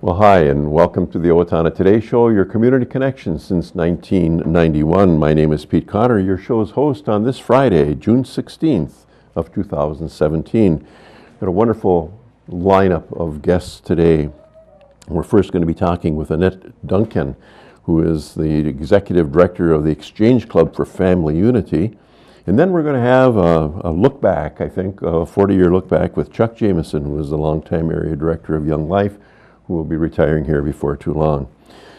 Well, hi, and welcome to the Owatonna Today Show, your community connection since 1991. My name is Pete Connor, your show's host on this Friday, June 16th of 2017. Got a wonderful lineup of guests today. We're first going to be talking with Annette Duncan, who is the Executive Director of the Exchange Club for Family Unity. And then we're going to have a look back, I think, a 40-year look back with Chuck Jamison, who is the longtime Area Director of Young Life, who will be retiring here before too long.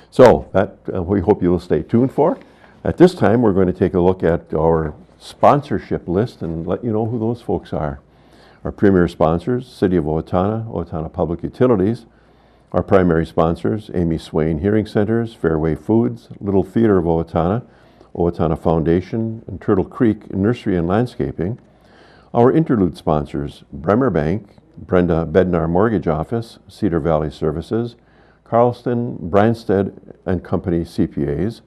So that we hope you will stay tuned for. At this time, we're going to take a look at our sponsorship list and let you know who those folks are. Our premier sponsors, City of Owatonna, Owatonna Public Utilities. Our primary sponsors, Amy Swain Hearing Centers, Fairway Foods, Little Theater of Owatonna, Owatonna Foundation, and Turtle Creek Nursery and Landscaping. Our interlude sponsors, Bremer Bank, Brenda Bednar Mortgage Office, Cedar Valley Services, Carlston, Branstead and Company CPAs,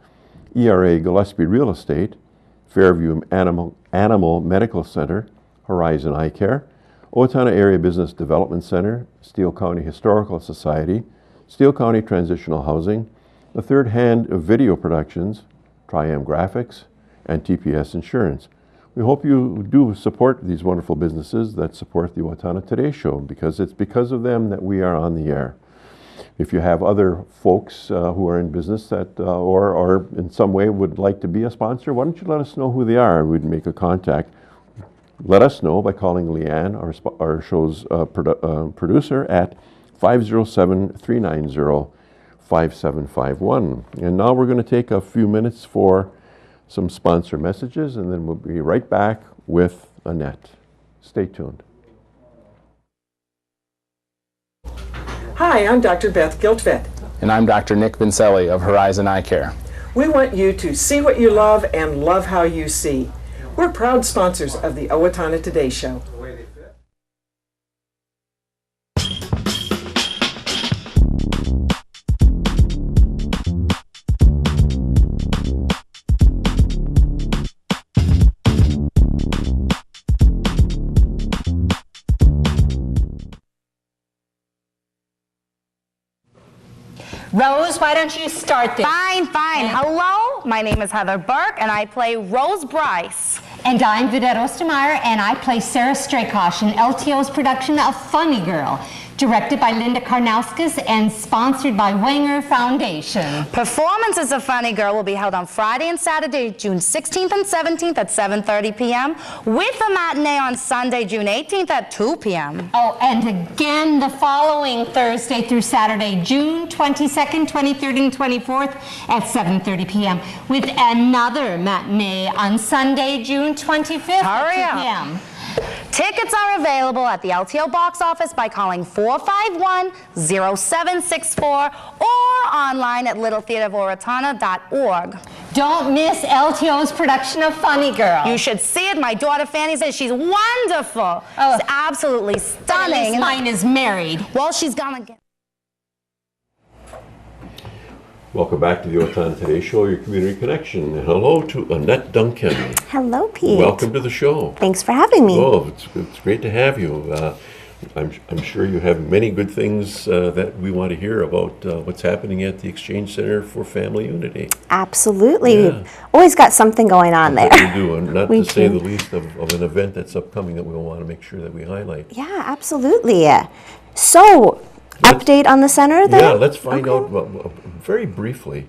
ERA Gillespie Real Estate, Fairview Animal Medical Center, Horizon Eye Care, Owatonna Area Business Development Center, Steele County Historical Society, Steele County Transitional Housing, the Third Hand Video Productions, Triam Graphics, and TPS Insurance. We hope you do support these wonderful businesses that support the Owatonna Today Show, because it's because of them that we are on the air. If you have other folks who are in business that or in some way would like to be a sponsor, why don't you let us know who they are? We'd make a contact. Let us know by calling Leanne, our show's producer, at 507-390-5751. And now we're going to take a few minutes for some sponsor messages, and then we'll be right back with Annette. Stay tuned. Hi, I'm Dr. Beth Giltvet. And I'm Dr. Nick Vincelli of Horizon Eye Care. We want you to see what you love and love how you see. We're proud sponsors of the Owatonna Today Show. Rose, why don't you start this? Fine. Hello, my name is Heather Burke, and I play Rose Bryce. And I'm Vidette Ostermeyer, and I play Sarah Straykosh in LTO's production of Funny Girl, directed by Linda Karnauskas and sponsored by Wenger Foundation. Performances of Funny Girl will be held on Friday and Saturday, June 16th and 17th at 7:30 p.m., with a matinee on Sunday, June 18th at 2 p.m. Oh, and again the following Thursday through Saturday, June 22nd, 23rd, and 24th at 7:30 p.m., with another matinee on Sunday, June 25th Hurry at 2 up. p.m. Tickets are available at the LTO box office by calling 451-0764 or online at littletheaterofowatonna.org. Don't miss LTO's production of Funny Girl. You should see it. My daughter Fanny says she's wonderful. Oh. She's absolutely stunning. At least mine is married. Well, she's gonna get... Welcome back to the Owatonna Today Show, your community connection. And hello to Annette Duncan. Hello, Pete. Welcome to the show. Thanks for having me. Oh, it's great to have you. I'm sure you have many good things that we want to hear about what's happening at the Exchange Center for Family Unity. Absolutely. Yeah. We've always got something going on there. We do, and not We to say do. the least of an event that's upcoming that we want to make sure that we highlight. Yeah, absolutely. So, update on the center then? Yeah, let's find out very briefly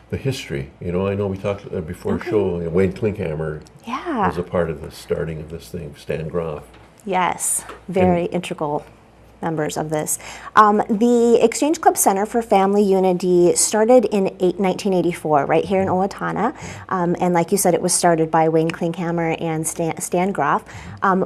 the history. You know, I know we talked before show, Wayne Klinkhammer was a part of the starting of this thing, Stan Groff. Yes, very integral members of this. The Exchange Club Center for Family Unity started in 1984, right here in Owatonna. And like you said, it was started by Wayne Klinkhammer and Stan Groff.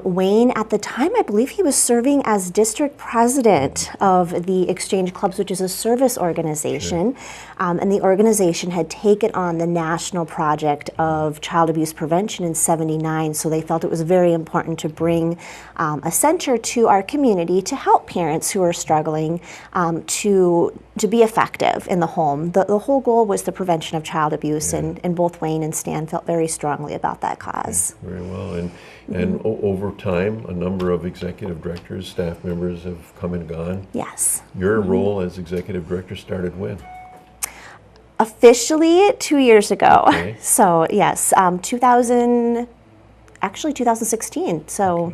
Wayne, at the time, I believe he was serving as district president of the Exchange Clubs, which is a service organization. And the organization had taken on the national project of child abuse prevention in '79, so they felt it was very important to bring a center to our community to help help parents who are struggling to be effective in the home. The whole goal was the prevention of child abuse, and both Wayne and Stan felt very strongly about that cause. Very well. And over time, a number of executive directors, staff members have come and gone. Yes. Your role as executive director started when? Officially 2 years ago. Okay. So yes, 2016. So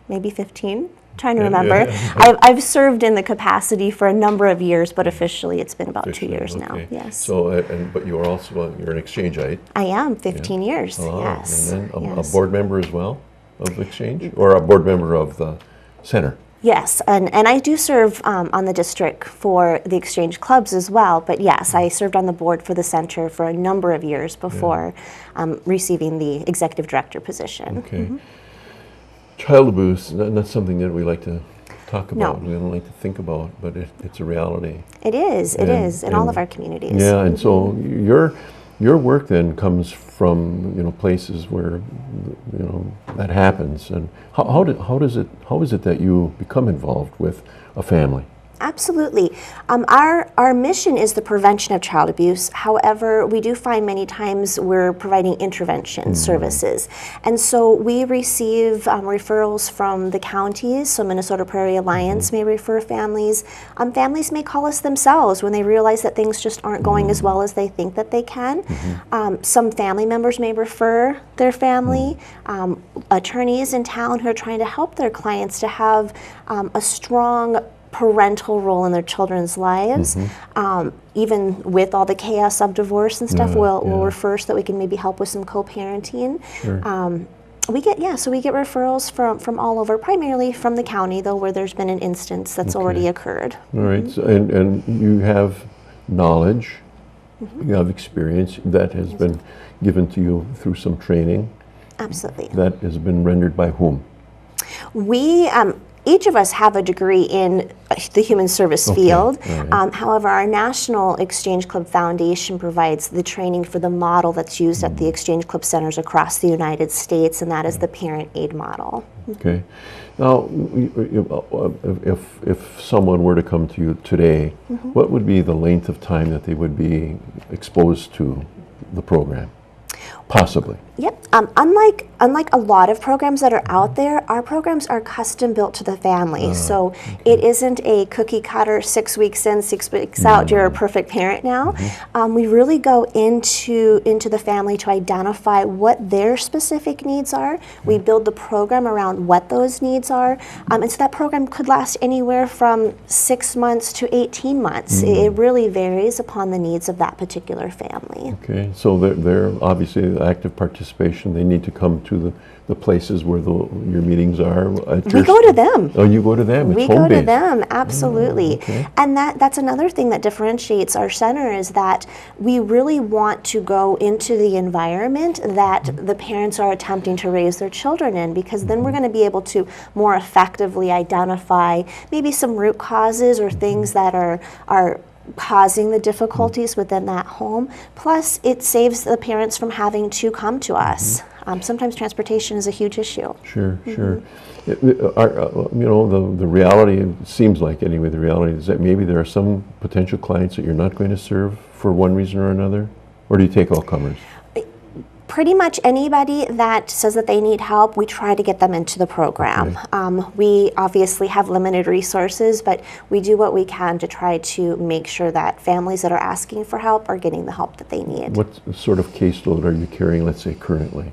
maybe 15. Trying to remember. I've served in the capacity for a number of years, but officially it's been about 2 years now. Yes. So, but you are also you're an exchangeite. I am 15 years. Oh, Yes. And then a Yes. board member as well of Exchange, or a board member of the center. Yes, and I do serve on the district for the Exchange clubs as well, but yes, I served on the board for the center for a number of years before receiving the executive director position. Okay. Child abuse, not something that we like to talk about, we don't like to think about, but it's a reality. It is in all of our communities. Yeah, and so your work then comes from places where that happens. And how is it that you become involved with a family? Absolutely. Our mission is the prevention of child abuse. However, we do find many times we're providing intervention services. And so we receive referrals from the counties. So Minnesota Prairie Alliance may refer families. Families may call us themselves when they realize that things just aren't going as well as they think that they can. Some family members may refer their family. Attorneys in town who are trying to help their clients to have a strong parental role in their children's lives. Even with all the chaos of divorce and stuff, we'll refer so that we can maybe help with some co-parenting. Sure. We get referrals from all over, primarily from the county though, where there's been an instance that's already occurred. All right, so, and you have knowledge, you have experience that has been given to you through some training. Absolutely. That has been rendered by whom? We each of us have a degree in the human service field. Right. However, our National Exchange Club Foundation provides the training for the model that's used at the Exchange Club centers across the United States, and that is the parent aid model. Okay. Now, if someone were to come to you today, what would be the length of time that they would be exposed to the program? Possibly. Yep. Unlike a lot of programs that are out there, our programs are custom built to the family. So it isn't a cookie cutter 6 weeks in, 6 weeks out, you're a perfect parent now. We really go into the family to identify what their specific needs are. We build the program around what those needs are. And so that program could last anywhere from 6 months to 18 months. It really varies upon the needs of that particular family. Okay, so they're obviously active participation. They need to come to the places where your meetings are. We go to them. Oh, you go to them. It's we home go based. to them, absolutely. Okay. And that's another thing that differentiates our center is that we really want to go into the environment that the parents are attempting to raise their children in, because then we're going to be able to more effectively identify maybe some root causes or things that are causing the difficulties within that home. Plus, it saves the parents from having to come to us. Sometimes transportation is a huge issue. Sure, sure. The reality, it seems like anyway, the reality is that maybe there are some potential clients that you're not going to serve for one reason or another? Or do you take all comers? Pretty much anybody that says that they need help, we try to get them into the program. Okay. We obviously have limited resources, but we do what we can to try to make sure that families that are asking for help are getting the help that they need. What sort of caseload are you carrying, let's say, currently?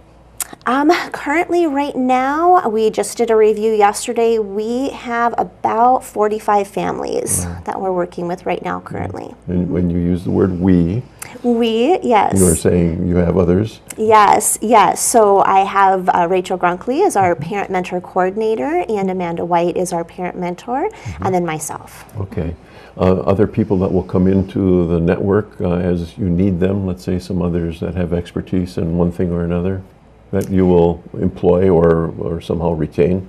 Currently, right now, we just did a review yesterday. We have about 45 families that we're working with right now currently. And when you use the word we, yes. You are saying you have others? Yes. So I have Rachel Grunkley as our parent mentor coordinator, and Amanda White is our parent mentor, and then myself. Okay. Other people that will come into the network as you need them, let's say some others that have expertise in one thing or another, that you will employ or somehow retain?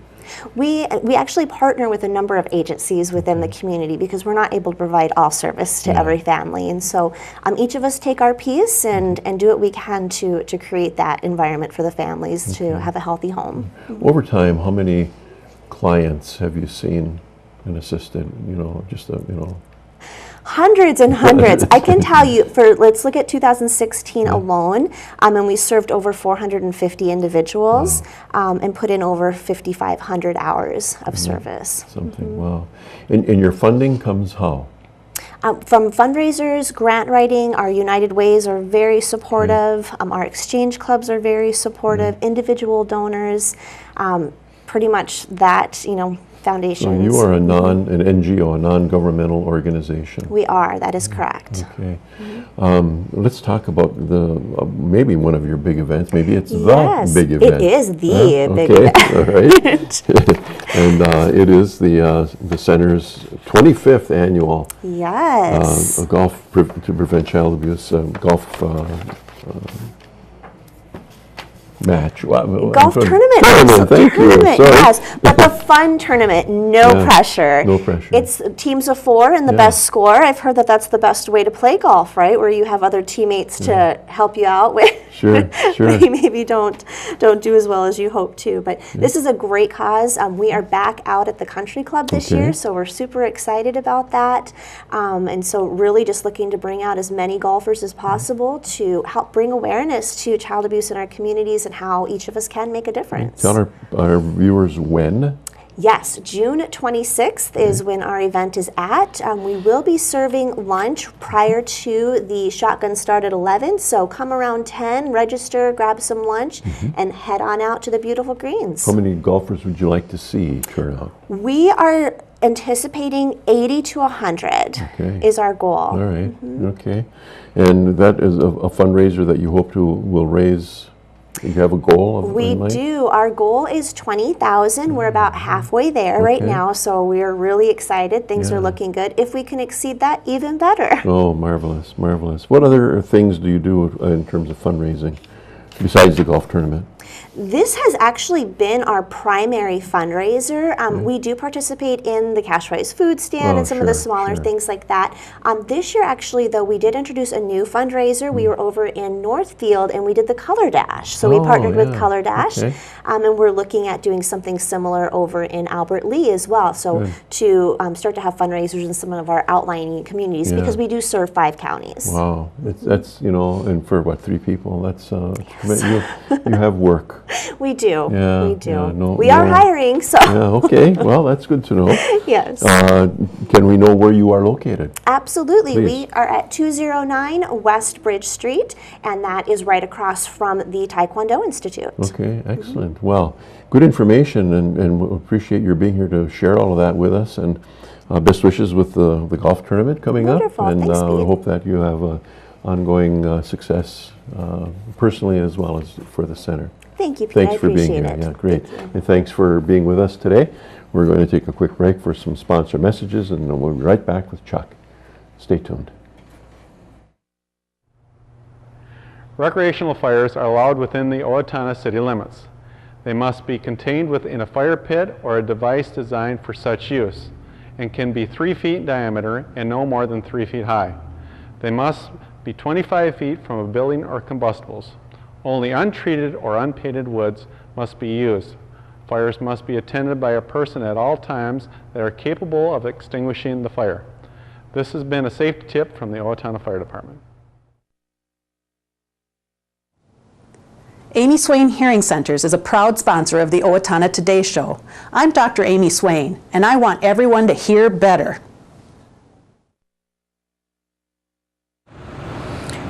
We actually partner with a number of agencies within the community because we're not able to provide all service to every family. And so each of us take our piece and do what we can to create that environment for the families to have a healthy home. Over time, how many clients have you seen an assistant, you know, just a, you know. Hundreds and hundreds. I can tell you, let's look at 2016 alone, and we served over 450 individuals and put in over 5,500 hours of service. Something, wow. And your funding comes how? From fundraisers, grant writing, our United Ways are very supportive, our exchange clubs are very supportive, individual donors, pretty much that, you know, foundations. So you are an NGO, a non-governmental organization. We are, that is correct. Okay. Let's talk about maybe one of your big events. Maybe it's Yes, the big event. it is the big okay. event. All right. And it is the Center's 25th annual Yes. golf to prevent child abuse golf match. Golf tournament. Thank you. Sorry. Yes, but the fun tournament, no pressure. No pressure. It's teams of 4 and the best score. I've heard that that's the best way to play golf, right? Where you have other teammates to help you out with. Sure. You maybe don't do as well as you hope to. But this is a great cause. We are back out at the country club this year, so we're super excited about that. And so really just looking to bring out as many golfers as possible to help bring awareness to child abuse in our communities and how each of us can make a difference. Tell our viewers when. Yes, June 26th is when our event is at. We will be serving lunch prior to the shotgun start at 11, so come around 10, register, grab some lunch, and head on out to the beautiful greens. How many golfers would you like to see turn out? We are anticipating 80 to 100 is our goal. All right, okay. And that is a fundraiser that you hope will raise. You have a goal? We do. Our goal is 20,000. We're about halfway there right now, so we're really excited. Things are looking good. If we can exceed that, even better. Oh, marvelous, marvelous. What other things do you do in terms of fundraising besides the golf tournament? This has actually been our primary fundraiser. We do participate in the Cash Prize food stand and some of the smaller things like that. This year, actually, though, we did introduce a new fundraiser. We were over in Northfield and we did the Color Dash. So we partnered with Color Dash, and we're looking at doing something similar over in Albert Lee as well. So to start to have fundraisers in some of our outlying communities because we do serve 5 counties. Wow, that's, you know, and for what, 3 people? That's you have work. We do. Yeah, we do. yeah, we are hiring, so. Yeah, okay. Well, that's good to know. Yes. Can we know where you are located? Absolutely. Please. We are at 209 West Bridge Street, and that is right across from the Taekwondo Institute. Okay, excellent. Well, good information, and we appreciate your being here to share all of that with us. And best wishes with the golf tournament coming Wonderful. up. And Thanks, Pete. I hope that you have ongoing success personally as well as for the center. Thanks you, Pete. Thanks I for being appreciate here. it. Yeah, great. Thank you. And thanks for being with us today. We're going to take a quick break for some sponsor messages, and then we'll be right back with Chuck. Stay tuned. Recreational fires are allowed within the Owatonna city limits. They must be contained within a fire pit or a device designed for such use, and can be 3 feet in diameter and no more than 3 feet high. They must be 25 feet from a building or combustibles. Only untreated or unpainted woods must be used. Fires must be attended by a person at all times that are capable of extinguishing the fire. This has been a safety tip from the Owatonna Fire Department. Amy Swain Hearing Centers is a proud sponsor of the Owatonna Today Show. I'm Dr. Amy Swain, and I want everyone to hear better.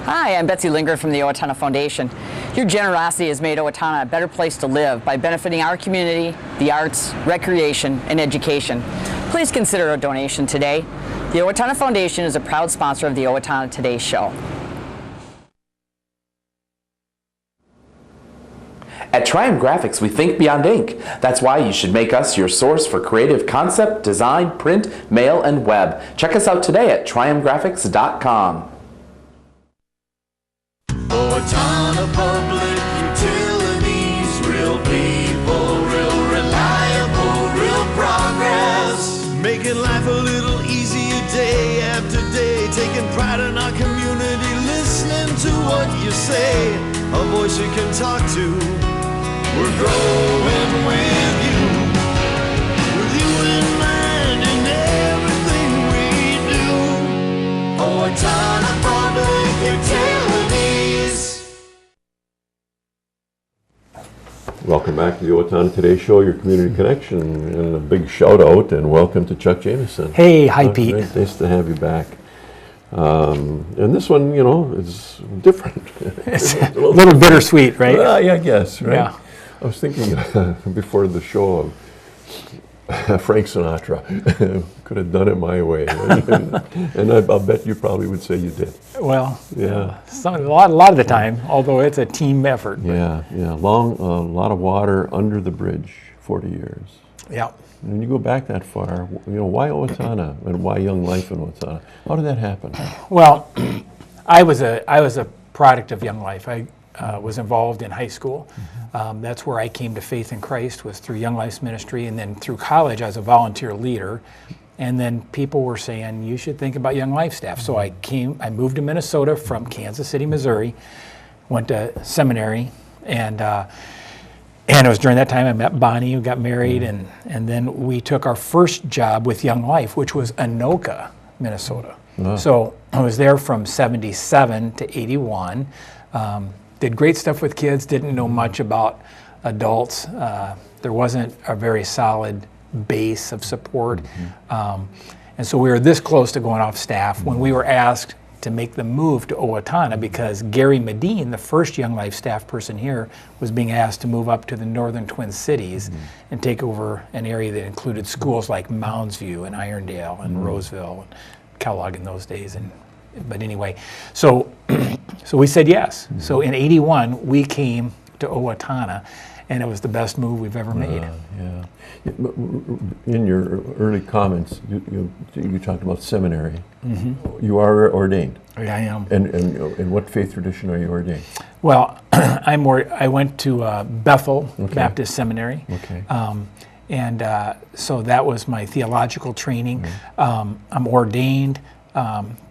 Hi, I'm Betsy Linger from the Owatonna Foundation. Your generosity has made Owatonna a better place to live by benefiting our community, the arts, recreation, and education. Please consider a donation today. The Owatonna Foundation is a proud sponsor of the Owatonna Today Show. At Triumph Graphics, we think beyond ink. That's why you should make us your source for creative concept, design, print, mail, and web. Check us out today at triumphgraphics.com. Owatonna Public Utilities, real people, real reliable, real progress. Making life a little easier day after day, taking pride in our community, listening to what you say, a voice you can talk to. We're growing with you in mind and back to the Owatonna Today Show, your community connection, and a big shout out and welcome to Chuck Jamison. Hey, hi Pete. Nice to have you back. And this one, you know, is different. It's a little bittersweet, right? Yeah, I guess, right? Yeah. I was thinking before the show of Frank Sinatra. Could have done it my way. And I'll bet you probably would say you did. Well, yeah. A lot of the time, although it's a team effort. Yeah, yeah. A lot of water under the bridge, 40 years. Yeah. And when you go back that far, you know, why Owatonna and why Young Life in Owatonna? How did that happen? Well, I was a product of Young Life. I was involved in high school. That's where I came to faith in Christ, was through Young Life's ministry, and then through college I was a volunteer leader. And then people were saying, you should think about Young Life staff. So I moved to Minnesota from Kansas City, Missouri, went to seminary, and it was during that time I met Bonnie, who got married, and then we took our first job with Young Life, which was Anoka, Minnesota. So I was there from 77 to 81. Did great stuff with kids, didn't know much about adults. There wasn't a very solid base of support. And so we were this close to going off staff when we were asked to make the move to Owatonna, because Gary Medine, the first Young Life staff person here, was being asked to move up to the northern Twin Cities and take over an area that included schools like Moundsview and Irondale and Roseville and Kellogg in those days. But anyway, so we said yes. So in '81, we came to Owatonna, and it was the best move we've ever made. Yeah. In your early comments, you talked about seminary. You are ordained. I am. And in what faith tradition are you ordained? Well, I went to Bethel Baptist Seminary. Okay. So that was my theological training. I'm ordained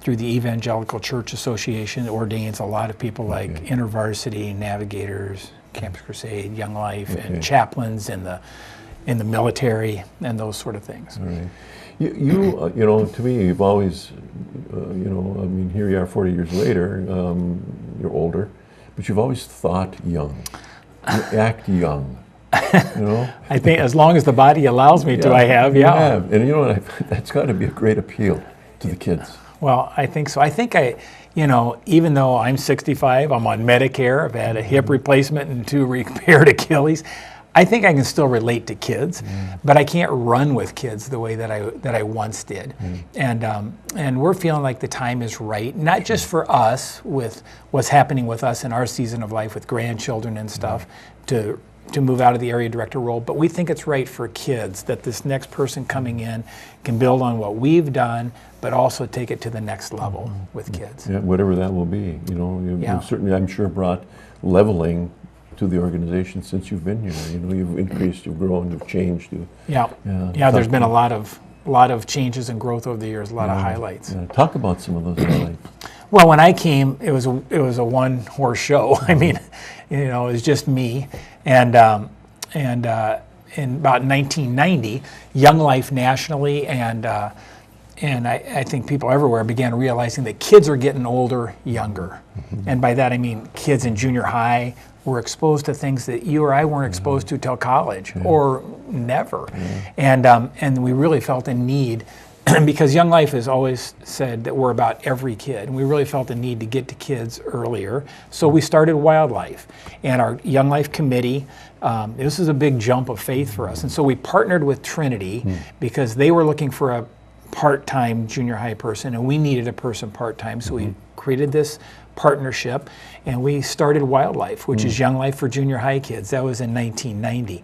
through the Evangelical Church Association. It ordains a lot of people like InterVarsity, Navigators, Campus Crusade, Young Life, and chaplains in the military and those sort of things. All right. You know, to me, you've always, you know, I mean, here you are 40 years later, you're older, but you've always thought young. You act young, you know? I think as long as the body allows me to, I have, You have. And you know what, that's got to be a great appeal to the kids. Well, I think so. I think you know, even though I'm 65, I'm on Medicare, I've had a hip replacement and 2 repaired Achilles, I think I can still relate to kids, but I can't run with kids the way that I once did. And we're feeling like the time is right, not just for us with what's happening with us in our season of life with grandchildren and stuff, to move out of the area director role, but we think it's right for kids that this next person coming in can build on what we've done, but also take it to the next level with kids. Yeah, whatever that will be. You know, you've certainly, I'm sure, brought leveling to the organization since you've been here. You know, you've increased, you've grown, you've changed. There's been a lot of changes and growth over the years, a lot of highlights. Yeah. Talk about some of those highlights. Well, when I came, it was a one-horse show. I mean, you know, it was just me, and in about 1990, Young Life nationally and I think people everywhere began realizing that kids are getting older younger, and by that I mean kids in junior high were exposed to things that you or I weren't exposed to till college or never, and we really felt a need. Because Young Life has always said that we're about every kid, and we really felt a need to get to kids earlier. So we started Wildlife, and our Young Life committee, this is a big jump of faith for us. And so we partnered with Trinity because they were looking for a part-time junior high person, and we needed a person part-time. So we created this partnership, and we started Wildlife, which is Young Life for junior high kids. That was in 1990.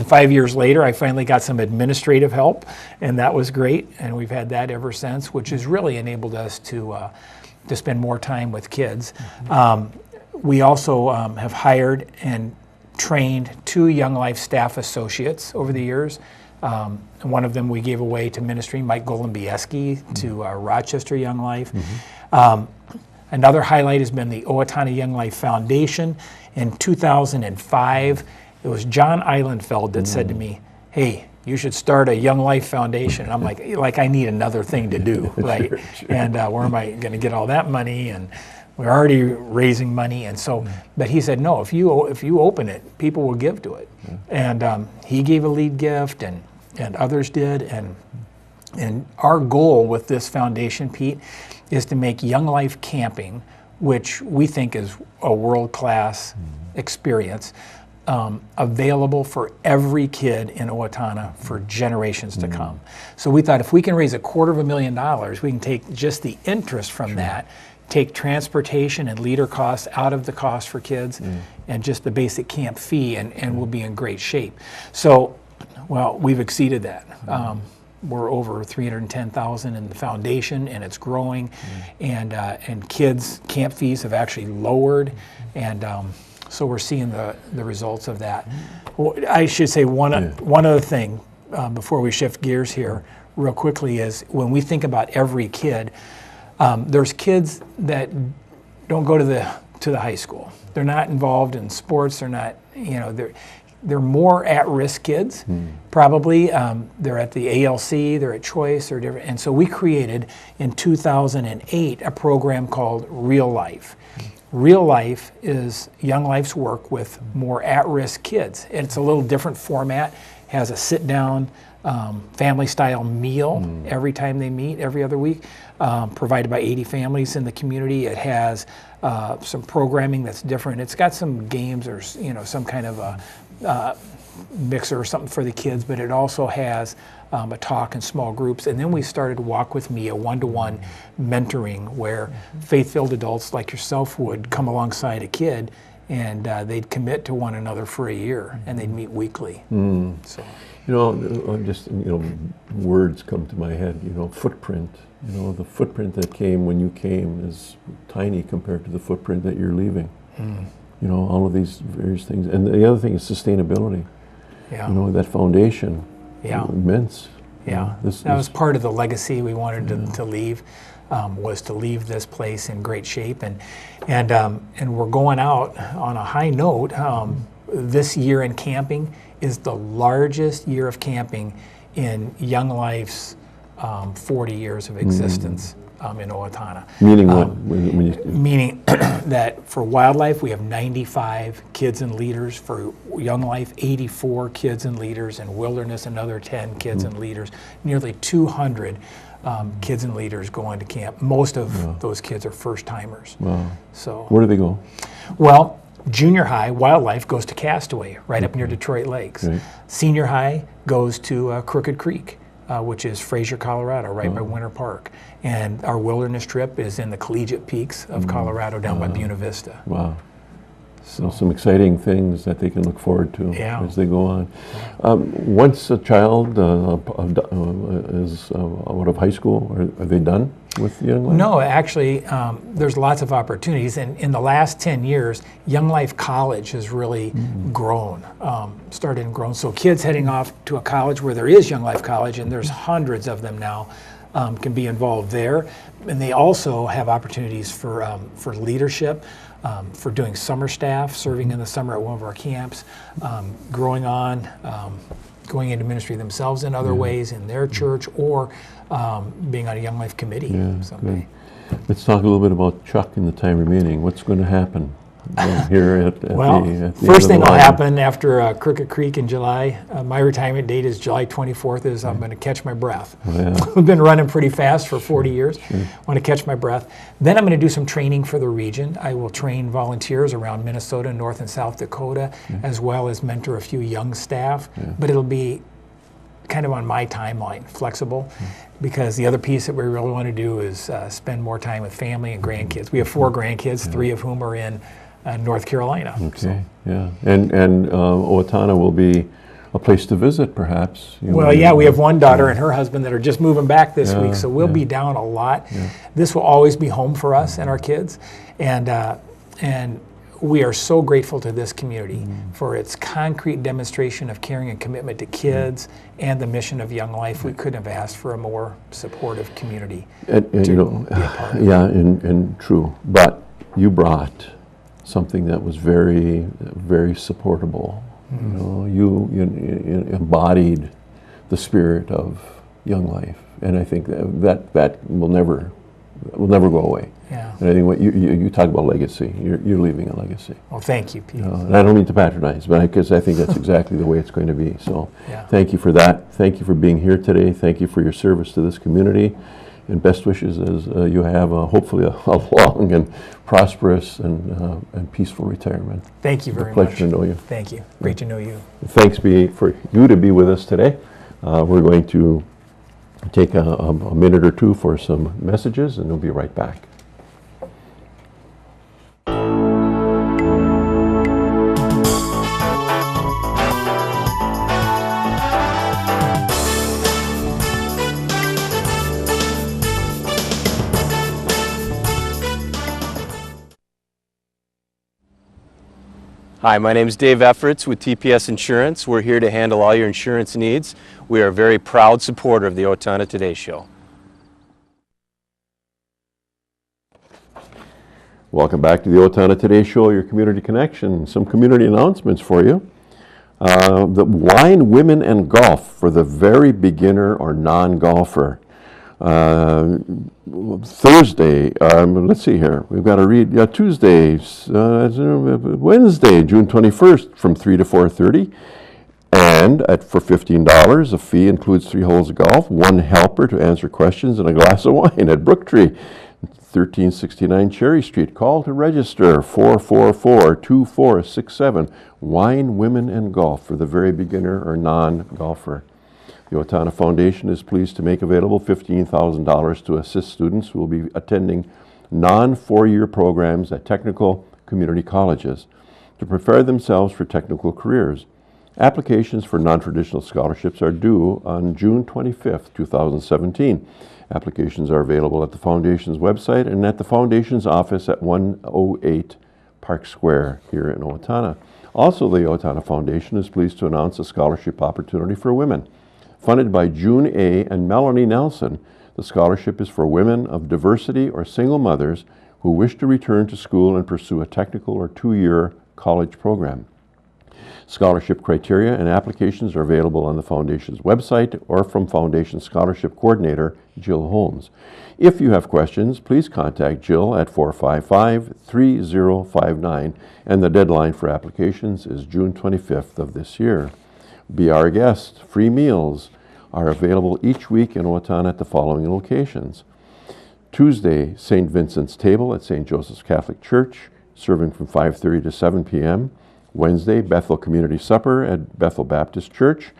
5 years later, I finally got some administrative help, and that was great, and we've had that ever since, which has really enabled us to spend more time with kids. We also have hired and trained 2 Young Life staff associates over the years. One of them we gave away to ministry, Mike Golembieski, to Rochester Young Life. Another highlight has been the Owatonna Young Life Foundation. In 2005, it was John Eilenfeld that said to me, hey, you should start a Young Life Foundation. And I'm like I need another thing to do, right? Sure. And where am I going to get all that money? And we're already raising money, and so, but he said, no, if you open it, people will give to it. And he gave a lead gift, and others did, and our goal with this foundation, Pete, is to make Young Life camping, which we think is a world-class experience, available for every kid in Owatonna for generations to come. So we thought if we can raise $250,000, we can take just the interest from that, take transportation and leader costs out of the cost for kids, and just the basic camp fee, and we'll be in great shape. So, well, we've exceeded that. We're over 310,000 in the foundation, and it's growing, and kids' camp fees have actually lowered, and so we're seeing the results of that. Well, I should say one other thing before we shift gears here real quickly is when we think about every kid, there's kids that don't go to the high school. They're not involved in sports. They're not, they're more at-risk kids, probably. They're at the ALC, they're at Choice, or different. And so we created in 2008 a program called Real Life. Real Life is Young Life's work with more at-risk kids. It's a little different format, has a sit-down, family-style meal every time they meet, every other week, provided by 80 families in the community. It has some programming that's different. It's got some games or some kind of a mixer or something for the kids, but it also has a talk in small groups. And then we started Walk With Me, a one-to-one mentoring where faith-filled adults like yourself would come alongside a kid, and they'd commit to one another for a year, and they'd meet weekly. So. Words come to my head, footprint. The footprint that came when you came is tiny compared to the footprint that you're leaving. All of these various things. And the other thing is sustainability. That foundation, immense. That was part of the legacy we wanted to leave, was to leave this place in great shape. And we're going out on a high note. This year in camping is the largest year of camping in Young Life's 40 years of existence in Owatonna. Meaning what? Meaning that for wildlife, we have 95 kids and leaders. For Young Life, 84 kids and leaders. And wilderness, another 10 kids and leaders. Nearly 200 kids and leaders going to camp. Most of those kids are first-timers. Wow. So where do they go? Well, junior high, wildlife goes to Castaway, right up near Detroit Lakes. Right. Senior high goes to Crooked Creek, which is Fraser, Colorado, right by Winter Park. And our wilderness trip is in the collegiate peaks of Colorado down by Buena Vista. Wow. So some exciting things that they can look forward to as they go on. Once a child is out of high school, are they done with Young Life? No, actually, there's lots of opportunities. And in the last 10 years, Young Life College has really grown, started and grown. So kids heading off to a college where there is Young Life College, and there's hundreds of them now, can be involved there. And they also have opportunities for leadership, for doing summer staff, serving in the summer at one of our camps, growing on, going into ministry themselves in other ways in their church, or being on a Young Life committee someday. Good. Let's talk a little bit about Chuck in the time remaining. What's going to happen here at the first thing will happen after Crooked Creek in July. My retirement date is July 24th. Is I'm going to catch my breath. I've been running pretty fast for 40 years. Want to catch my breath. Then I'm going to do some training for the region. I will train volunteers around Minnesota, North and South Dakota, as well as mentor a few young staff. But it'll be kind of on my timeline, flexible, because the other piece that we really want to do is spend more time with family and grandkids. We have 4 grandkids, 3 of whom are in North Carolina. Okay, and Owatonna will be a place to visit, perhaps. We have one daughter and her husband that are just moving back this week, so we'll be down a lot. This will always be home for us and our kids, and we are so grateful to this community for its concrete demonstration of caring and commitment to kids and the mission of Young Life. We couldn't have asked for a more supportive community. And true. But you brought something that was very, very supportable. You embodied the spirit of Young Life, and I think that will never will never go away. Yeah. And I think what you talk about legacy, you're leaving a legacy. Well, thank you, Pete. And I don't mean to patronize, but because I think that's exactly the way it's going to be. So Yeah. thank you for that. Thank you for being here today. Thank you for your service to this community. And best wishes as you have hopefully a long and prosperous and peaceful retirement. Thank you very It's a pleasure much. to know you. Thank you. Great to know you. Thanks for you to be with us today. We're going to take a minute or two for some messages, and we'll be right back. Hi, my name is Dave Efforts with TPS Insurance. We're here to handle all your insurance needs. We are a very proud supporter of the Owatonna Today Show. Welcome back to the Owatonna Today Show, your community connection. Some community announcements for you. The wine, women, and golf for the very beginner or non-golfer. Thursday, let's see here, we've got to read, Tuesday, Wednesday, June 21st from 3 to 4:30. And for $15, a fee includes 3 holes of golf, 1 helper to answer questions, and a glass of wine at Brooktree, 1369 Cherry Street. Call to register, 444-2467. Wine, women, and golf for the very beginner or non-golfer. The Owatonna Foundation is pleased to make available $15,000 to assist students who will be attending non-4-year programs at technical community colleges to prepare themselves for technical careers. Applications for non-traditional scholarships are due on June 25th, 2017. Applications are available at the Foundation's website and at the Foundation's office at 108 Park Square here in Owatonna. Also, the Owatonna Foundation is pleased to announce a scholarship opportunity for women. Funded by June A. and Melanie Nelson, the scholarship is for women of diversity or single mothers who wish to return to school and pursue a technical or 2-year college program. Scholarship criteria and applications are available on the Foundation's website or from Foundation Scholarship Coordinator Jill Holmes. If you have questions, please contact Jill at 455-3059, and the deadline for applications is June 25th of this year. Be our guest. Free meals are available each week in Owatonna at the following locations. Tuesday, St. Vincent's Table at St. Joseph's Catholic Church, serving from 5:30 to 7 p.m. Wednesday, Bethel Community Supper at Bethel Baptist Church,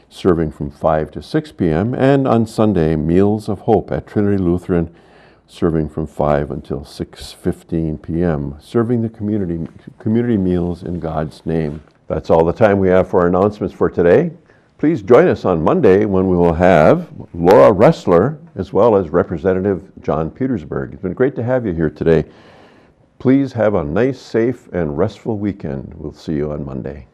serving from 5 to 6 p.m. And on Sunday, Meals of Hope at Trinity Lutheran, serving from 5 until 6:15 p.m., serving the community meals in God's name. That's all the time we have for our announcements for today. Please join us on Monday when we will have Laura Ressler as well as Representative John Petersburg. It's been great to have you here today. Please have a nice, safe, and restful weekend. We'll see you on Monday.